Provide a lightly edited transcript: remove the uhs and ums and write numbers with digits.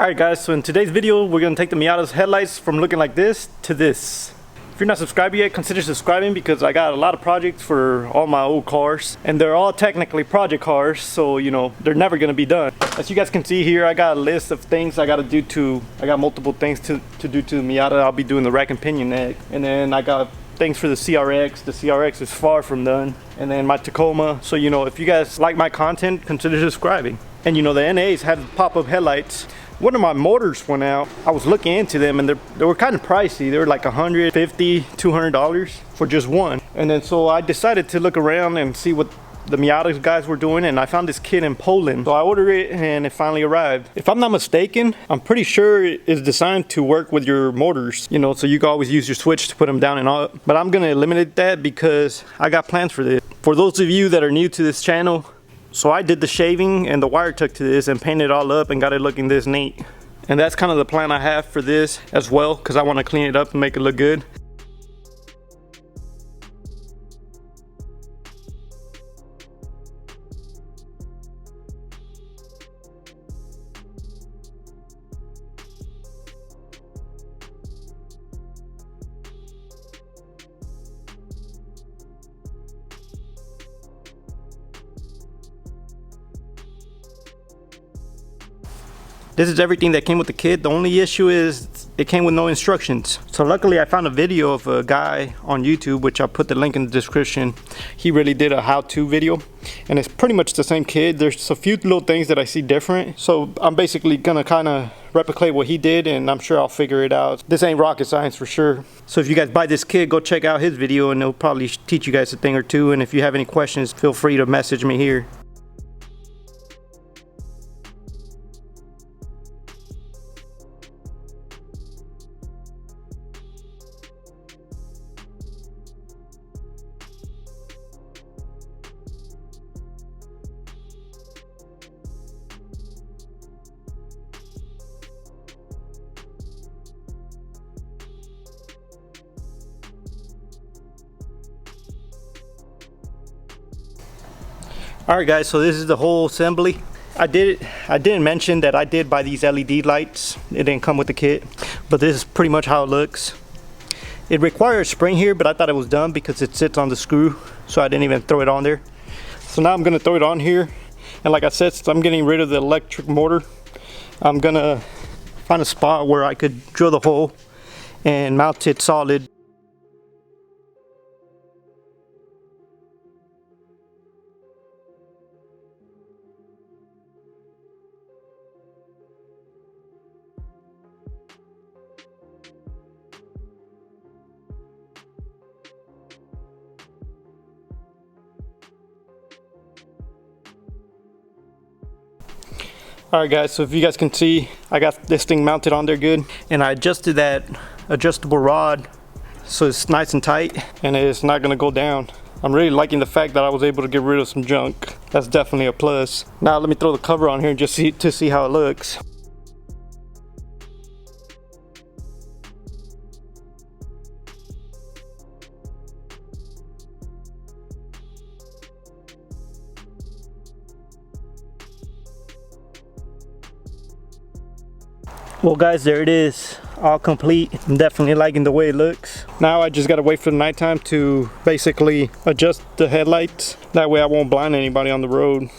Alright guys, so in today's video we're going to take the Miata's headlights from looking like this to this. If you're not subscribed yet, consider subscribing because I got a lot of projects for all my old cars. And they're all technically project cars, so you know, they're never going to be done. As you guys can see here, I got a list of things I got to do to, I got multiple things to do to the Miata. I'll be doing the rack and pinion neck. And then I got things for the CRX. The CRX is far from done. And then my Tacoma. So you know, if you guys like my content, consider subscribing. And you know, the NAs have pop-up headlights. One of my motors went out. I was looking into them and they were kind of pricey. They were like $150, $200 for just one. And then so I decided to look around and see what the Miata guys were doing, and I found this kit in Poland. So I ordered it and it finally arrived. If I'm not mistaken, I'm pretty sure it is designed to work with your motors, you know, so you can always use your switch to put them down and up. But I'm gonna eliminate that because I got plans for this. For those of you that are new to this channel, so I did the shaving and the wire tuck to this and painted it all up and got it looking this neat. And that's kind of the plan I have for this as well, because I want to clean it up and make it look good. This is everything that came with the kit. The only issue is it came with no instructions. So luckily I found a video of a guy on YouTube, which I'll put the link in the description. He really did a how-to video and it's pretty much the same kit. There's a few little things that I see different. So I'm basically gonna kind of replicate what he did and I'm sure I'll figure it out. This ain't rocket science for sure. So if you guys buy this kit, go check out his video and it'll probably teach you guys a thing or two. And if you have any questions, feel free to message me here. Alright guys, so this is the whole assembly. I didn't mention that I did buy these LED lights. It didn't come with the kit, but this is pretty much how it looks. It requires a spring here, but I thought it was dumb because it sits on the screw, so I didn't even throw it on there. So now I'm gonna throw it on here, and like I said, since I'm getting rid of the electric motor, I'm gonna find a spot where I could drill the hole and mount it solid. Alright guys, so if you guys can see, I got this thing mounted on there good, and I adjusted that adjustable rod so it's nice and tight and it's not gonna go down. I'm really liking the fact that I was able to get rid of some junk. That's definitely a plus. Now let me throw the cover on here just to see how it looks. Well guys, there it is, all complete. I'm definitely liking the way it looks. Now I just gotta wait for the nighttime to basically adjust the headlights. That way I won't blind anybody on the road.